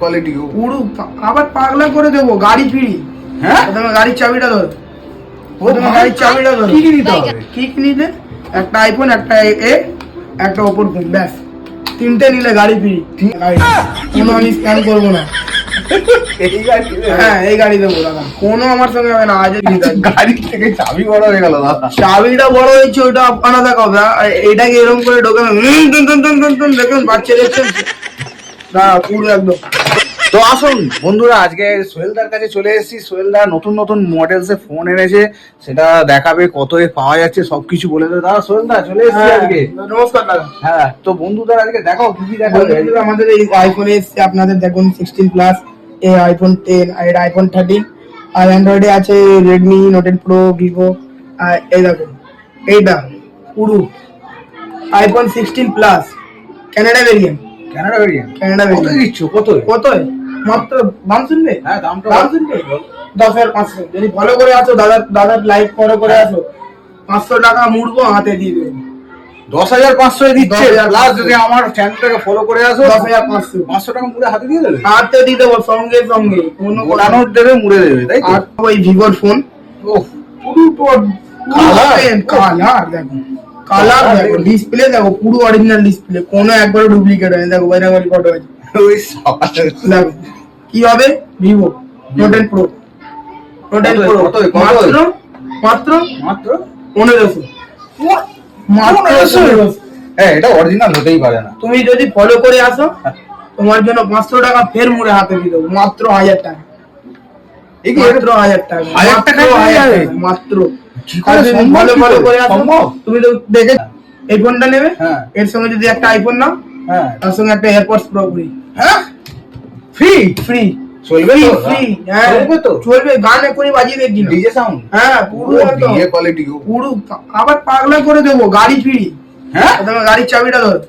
Quality পুরো আবার পাগলা করে দেবো গাড়ি ফ্রি। হ্যাঁ তোমার গাড়ির চাবিটা ধরো, তোমার গাড়ির চাবিটা ধরো। কি কি নিতে হবে? কি কি নিলে? একটা আইফোন, একটা একটা ওপর ফোন, ব্যাস তিনটে নিলে গাড়ি ফ্রি। কোনো আমি স্ক্যান করবো না। এই গাড়ি হ্যাঁ এই গাড়ি দেবো দাদা, কোনো আমার সঙ্গে হবে না। আজ গাড়ি থেকে চাবি বড় হয়ে গেল দাদা। চাবিটা বড় হয়েছে ওইটা আলাদা কথা, আর এইটাকে এরকম করে ঢোকে দেখুন বাচ্চা দেখছেন দাদা পুরো একদম। তো আসুন বন্ধুরা, আজকে সোহেলদার কাছে চলে এসেছি। সোহেলদা নতুন নতুন মডেলস এর ফোন এনেছে, সেটা দেখাবে, কত পাওয়া যাচ্ছে সবকিছু বলে দেবে। দাদা সোহেলদা চলে এসেছি আজকে। নমস্কার দাদা। হ্যাঁ তো বন্ধুদের আজকে দেখাও কি কি দেখাবে। আমাদের এই আইফোনে এসছে আপনাদের দেখুন 16 প্লাস, এই আইফোন 10, আর আইফোন 13, আর অ্যান্ড্রয়েডে আছে রেডমি নোট 10 প্রো, ভিভো। আর এই দেখুন এইটা পুরো iPhone 16 plus Canada variant. Canada variant Canada কত ভেরিয়েন্ট দিচ্ছ? কত কত? মাত্র দাম শুনবে? হ্যাঁ দামটা দাম শুনবে 10,500। যদি ভালো করে আসো দাদার লাইভ ফলো করে আসো, 500 টাকা মুড়বো হাতে দিয়ে দেবো। 10,500 দিচ্ছে। 10,500 প্লাস যদি আমার চ্যানেলটাকে ফলো করে আসো 10,500 500 টাকা মুড়ে হাতে দিয়ে দেবে। হাতে দিয়ে দেবো সঙ্গে সঙ্গে, কোনো গোটানোর দেবে, মুড়ে দেবে, তাই তো? আর ওই ভিভোর ফোন ওহ, পুরো কালার দেখো, কালার দেখো, ডিসপ্লে দেখো পুরো অরিজিনাল ডিসপ্লে, কোনো একবারও ডুপ্লিকেট হয়নি। দেখো বাইরে ফটো আছে, ওই সাবাস। দেখো কি হবে Vivo note 10 pro. Note 10 pro কত? মাত্র মাত্র মাত্র 1500। মাত্র 1500। হ্যাঁ এটা অরিজিনাল হতেই পারে না। তুমি যদি ফলো করে আসো তোমার জন্য 500 টাকা ফের মুড়ে হাতে দিয়ে দেবো, মাত্র 1000 টাকা। এই কি মাত্র 1000 টাকা, 1000 টাকায় মাত্র পেয়ে 1000 যাবে? টাকা, মাত্র। কি করে আর যদি সম্ভব? ভালো কি ভালো করে করে আসো, সম্ভব? তুমি তো দেখে এই ফোনটা নেবে, হ্যাঁ। এর সঙ্গে যদি একটা আইফোন নাও, হ্যাঁ তার সঙ্গে একটা এয়ারপডস প্রো ফ্রি। হ্যাঁ ফ্রি ফ্রি চলবে তো? ফ্রি, হ্যাঁ চলবে তো? চলবে। গান এখনই বাজিয়ে দেখছি না। ডিজে সাউন্ড হ্যাঁ পুরো একদম ডিজে কোয়ালিটি। পুরো আবার পাগলা করে দেবো গাড়ি ফ্রি। হ্যাঁ তোমার গাড়ির চাবিটা ধরো,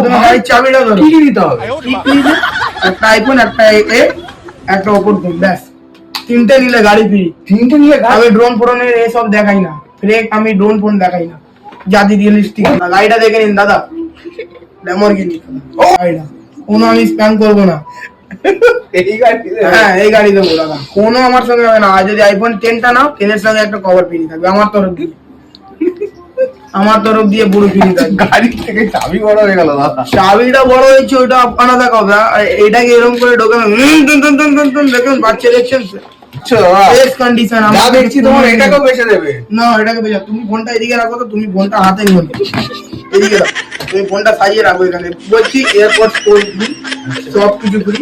তোমার গাড়ির চাবিটা ধরো। কি কি নিতে হবে? কি কি নিলে? একটা আইফোন, একটা একটা ওপর ফোন, ব্যাস তিনটে নিলে গাড়ি ফ্রি। তিনটে নিয়ে গাড়ি? আমি ড্রোন ফোনের এসব দেখাই না, ফ্রেক আমি ড্রোন ফোন দেখাই না, জাতি রিয়েলিস্টিক। গাড়িটা দেখে নিন দাদা, ল্যাম্বরগিনি গাড়িটা, কোনো আমি স্প্যান করবো না। এই গাড়ি? হ্যাঁ এই গাড়ি দেবো দাদা, কোনো আমার সঙ্গে হবে না। আর যদি আইফোন 10টা নাও, 10 এর সঙ্গে একটা কভার ফ্রি থাকবে আমার তরফ দিয়ে, আমার তরফ দিয়ে পুরো ফ্রি থাকবে। গাড়ি থেকে চাবি বড় হয়ে গেল দাদা। চাবিটা বড় হয়েছে ওইটা আলাদা কথা, আর এইটাকে এরকম করে ঢোকে দেখুন বাচ্চা দেখছেন ফ্রেশ কন্ডিশন। যা দেখছি তোমার এটাকেও বেচে দেবে। না এটাকে বেজা, তুমি ফোনটা এদিকে রাখো তো, তুমি ফোনটা হাতে নিও না। এদিকে রাখো, তুমি ফোনটা সাজিয়ে রাখো এখানে। বলছি এয়ারপডস ফ্রি, সব কিছু ফ্রি।